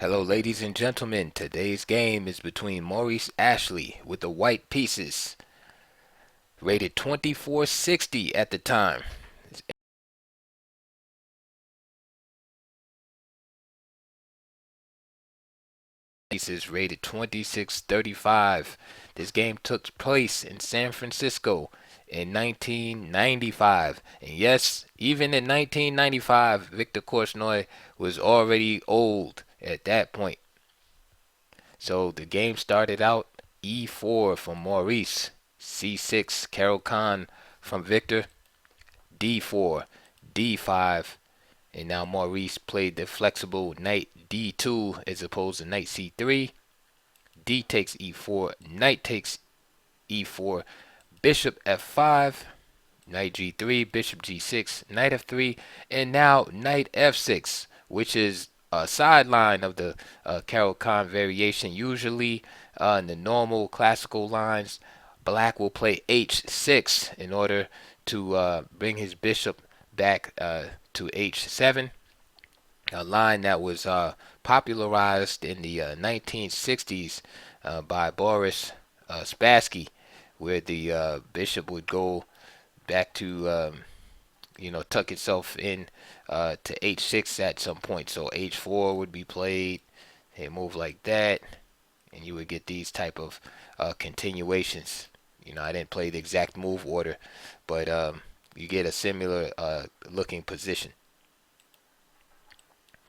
Hello, ladies and gentlemen. Today's game is between Maurice Ashley with the white pieces, rated 2460 at the time. Pieces rated 2635. This game took place in San Francisco in 1995. And yes, even in 1995, Victor Korchnoi was already old at that point. So the game started out E4 from Maurice, C6 Caro-Kann from Victor, D4, D5, and now Maurice played the flexible knight D2 as opposed to knight C3. D takes E4, knight takes E4, bishop F5, knight G3, bishop G6, knight F3, and now knight F6, which is a sideline of the Caro-Kann variation. Usually, in the normal classical lines, black will play H6 in order to bring his bishop back to H7, a line that was popularized in the 1960s by Boris Spassky, where the bishop would go back to tuck itself in to h6 at some point. So h4 would be played, a move like that, and you would get these type of continuations. I didn't play the exact move order, but you get a similar looking position.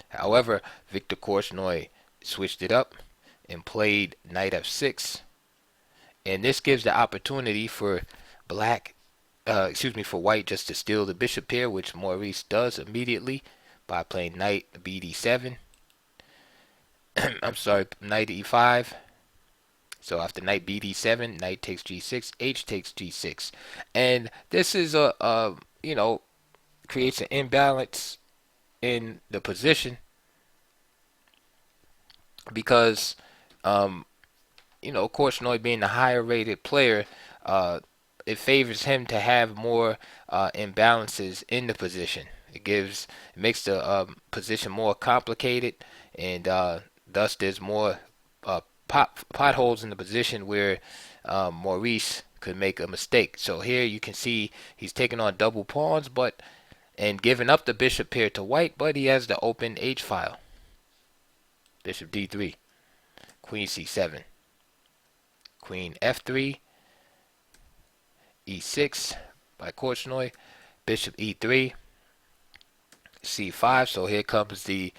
However, Victor Korchnoi switched it up and played knight f6, and this gives the opportunity for for white just to steal the bishop here, which Maurice does immediately by playing knight bd7. I'm sorry, knight e5. So after knight bd7, knight takes g6, h takes g6, and this is creates an imbalance in the position because Korchnoi being the higher rated player, it favors him to have more imbalances in the position. It makes the position more complicated, and thus there's more potholes in the position where Maurice could make a mistake. So here you can see he's taking on double pawns, and giving up the bishop here to white, but he has the open H file. Bishop D3, Queen C7, Queen F3, E6 by Korchnoi, Bishop E3, C5. So here comes the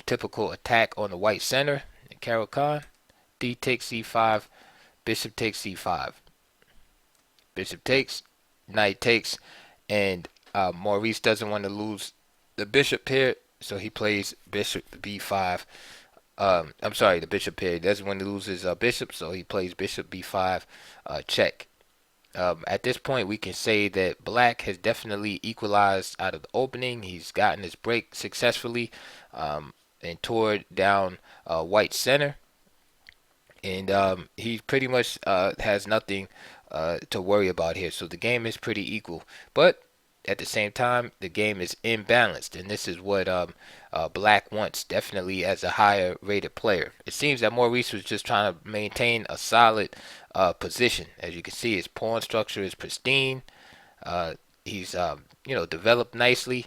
typical attack on the white center. Caro-Kann, D takes C5, Bishop takes C5, Bishop takes, Knight takes, and Maurice doesn't want to lose the bishop here, so he plays Bishop B5. I'm sorry, the bishop here. He doesn't want to lose his bishop, so he plays Bishop B5 check. At this point, we can say that black has definitely equalized out of the opening. He's gotten his break successfully and tore down white center. And he pretty much has nothing to worry about here. So the game is pretty equal. But at the same time, the game is imbalanced. And this is what black wants, definitely as a higher rated player. It seems that Maurice was just trying to maintain a solid position. As you can see, his pawn structure is pristine. He's developed nicely.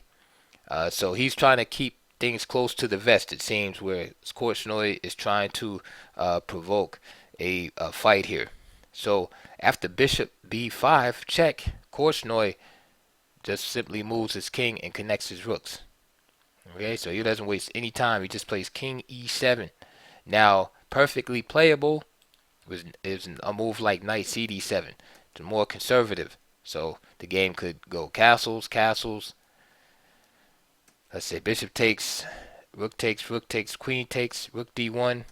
So he's trying to keep things close to the vest, it seems, where Korchnoi is trying to provoke a fight here. So after Bishop B5 check, Korchnoi just simply moves his king and connects his rooks. Okay, so he doesn't waste any time. He just plays King E7. Now, perfectly playable is a move like Knight CD7. It's more conservative. So the game could go castles, castles. Let's say Bishop takes, Rook takes, Rook takes, Queen takes, Rook D1,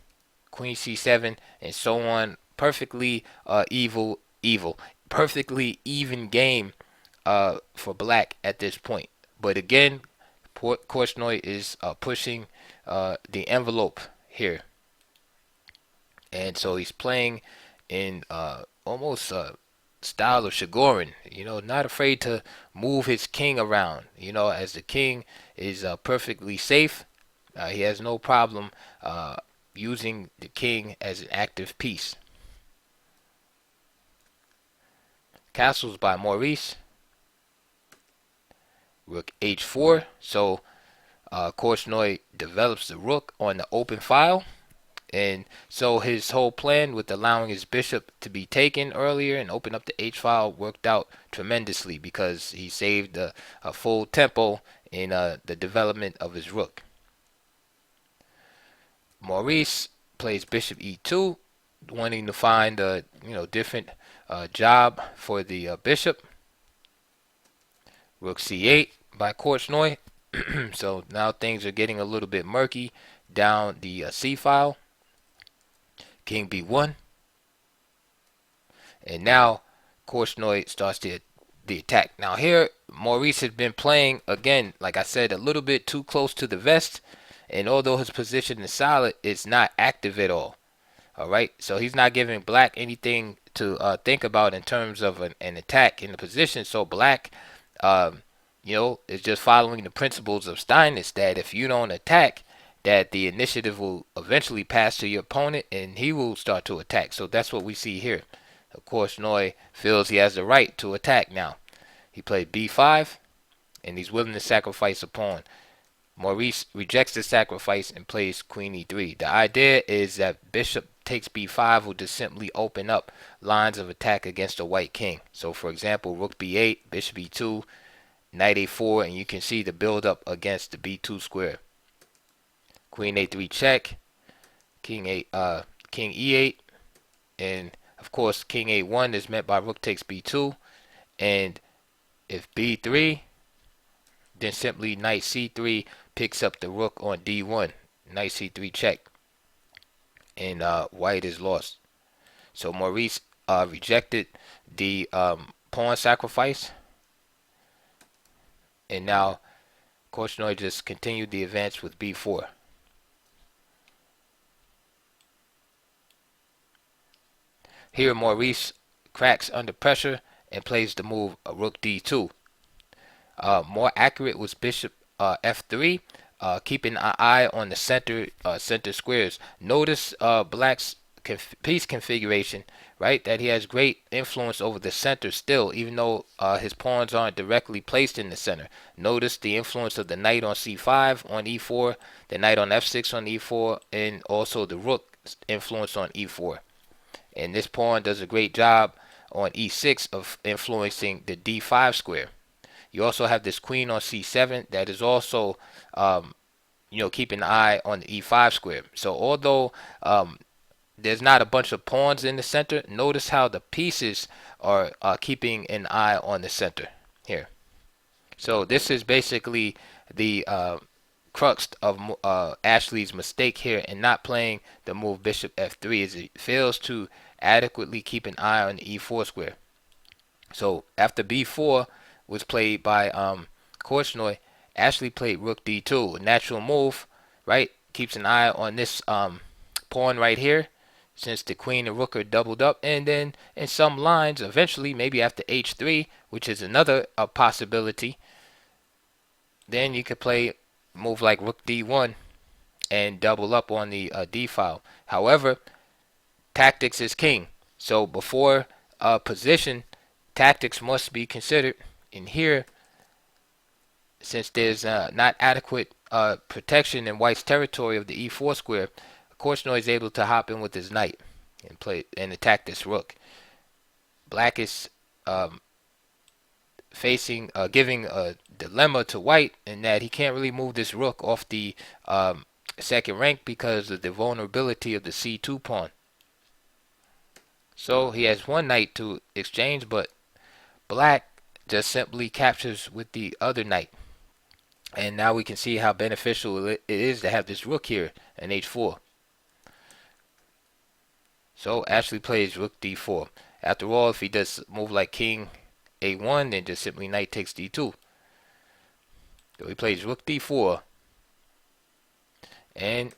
Queen C7, and so on. Perfectly perfectly even game for black at this point. But again, Korchnoi is pushing the envelope here, and so he's playing in almost style of Chigorin, not afraid to move his king around, as the king is perfectly safe. He has no problem using the king as an active piece. Castles by Maurice. Rook h4. So Korchnoi develops the rook on the open file. And so his whole plan with allowing his bishop to be taken earlier and open up the h file worked out tremendously because he saved a full tempo in the development of his rook. Maurice plays bishop e2, wanting to find a different job for the bishop. Rook c8 by Korchnoi. So now things are getting a little bit murky down the c file. King b1. And now Korchnoi starts the attack. Now here Maurice has been playing, again, like I said, a little bit too close to the vest. And although his position is solid, it's not active at all. Alright, so he's not giving black anything to think about in terms of an attack in the position. So black, is just following the principles of Steinitz, that if you don't attack, that the initiative will eventually pass to your opponent and he will start to attack. So that's what we see here. Of course, Korchnoi feels he has the right to attack now. He played b5 and he's willing to sacrifice a pawn. Maurice rejects the sacrifice and plays queen e3. The idea is that bishop takes b5 will just simply open up lines of attack against the white king. So for example, rook b8, bishop e2, knight a4, and you can see the build up against the b2 square. Queen a3 check, king e8, and of course king a1 is met by rook takes b2, and if b3, then simply knight c3 picks up the rook on d1, knight c3 check, and white is lost. So Maurice rejected the pawn sacrifice, and now Korchnoi just continued the advance with b4. Here Maurice cracks under pressure and plays the move rook d2. More accurate was bishop f3, keeping an eye on the center squares. Notice black's piece configuration, right? That he has great influence over the center still, even though his pawns aren't directly placed in the center. Notice the influence of the knight on c5 on e4, the knight on f6 on e4, and also the rook influence on e4. And this pawn does a great job on e6 of influencing the d5 square. You also have this queen on c7 that is also, keeping an eye on the e5 square. So although there's not a bunch of pawns in the center, notice how the pieces are keeping an eye on the center here. So this is basically the crux of Ashley's mistake here in not playing the move bishop f3, is it fails to adequately keep an eye on the e4 square. So after b4 was played by Korchnoi, Ashley played rook d2, a natural move, right? Keeps an eye on this pawn right here, since the queen and rook are doubled up, and then in some lines eventually, maybe after h3, which is another possibility, then you could play a move like rook d1 and double up on the d file. However, tactics is king, so before position, tactics must be considered. And here, since there's not adequate protection in white's territory of the e4 square, Korchnoi is able to hop in with his knight and play and attack this rook. Black is giving a dilemma to white in that he can't really move this rook off the second rank because of the vulnerability of the c2 pawn. So he has one knight to exchange, but black just simply captures with the other knight. And now we can see how beneficial it is to have this rook here in h4. So Ashley plays rook d4. After all, if he does move like king a1, then just simply knight takes d2. So he plays rook d4. And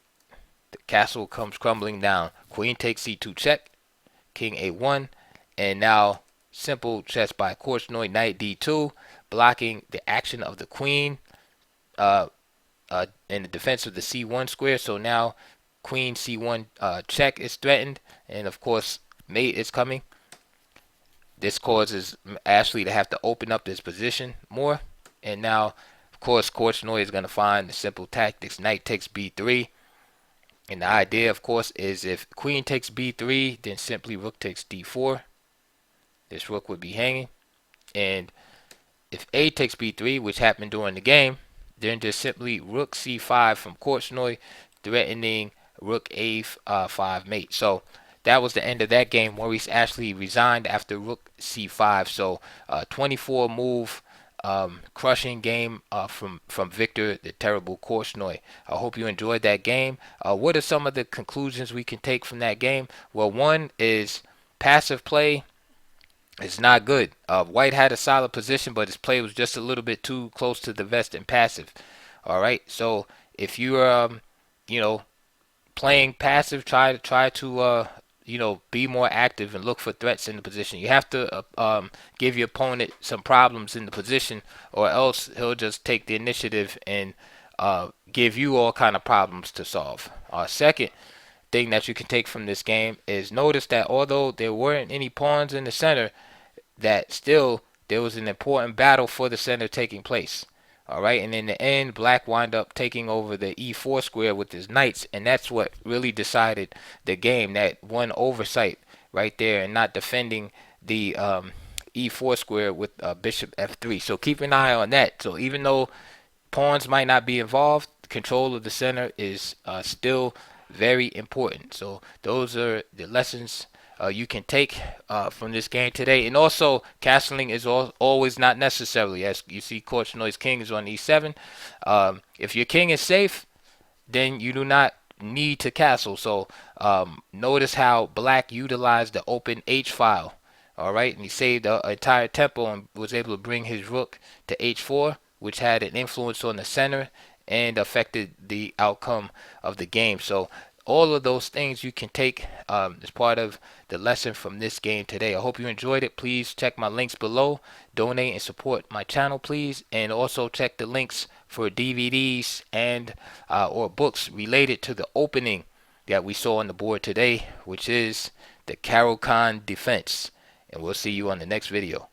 the castle comes crumbling down. Queen takes c2 check. King a1. And now simple chess by Korchnoi, knight d2, blocking the action of the queen. in the defense of the c1 square. So now queen c1 check is threatened, and of course mate is coming. This causes Ashley to have to open up this position more. And now, of course, Korchnoi is going to find the simple tactics. Knight takes b3. And the idea, of course, is if queen takes b3, then simply rook takes d4. This rook would be hanging. And if a takes b3, which happened during the game, then just simply rook c5 from Korchnoi, threatening rook a5 mate. So that was the end of that game. Maurice Ashley resigned after rook c5. So 24 move crushing game from Victor the Terrible Korchnoi. I hope you enjoyed that game. What are some of the conclusions we can take from that game? Well, one is passive play is not good. White had a solid position, but his play was just a little bit too close to the vest and passive. All right. So if you're playing passive, try to be more active and look for threats in the position. You have to give your opponent some problems in the position, or else he'll just take the initiative and give you all kind of problems to solve. Second thing that you can take from this game is notice that although there weren't any pawns in the center, that still there was an important battle for the center taking place. All right, and in the end, black wound up taking over the e4 square with his knights, and that's what really decided the game. That one oversight right there, and not defending the e4 square with bishop f3. So keep an eye on that. So even though pawns might not be involved, control of the center is still very important. So those are the lessons you can take from this game today. And also, castling is always not necessarily. As you see, Korchnoi's king is on e7. If your king is safe, then you do not need to castle. So notice how black utilized the open h file. All right, and he saved the entire tempo and was able to bring his rook to h4, which had an influence on the center and affected the outcome of the game. So all of those things you can take as part of the lesson from this game today. I hope you enjoyed it. Please check my links below. Donate and support my channel, please. And also check the links for DVDs and or books related to the opening that we saw on the board today, which is the Caro-Kann defense. And we'll see you on the next video.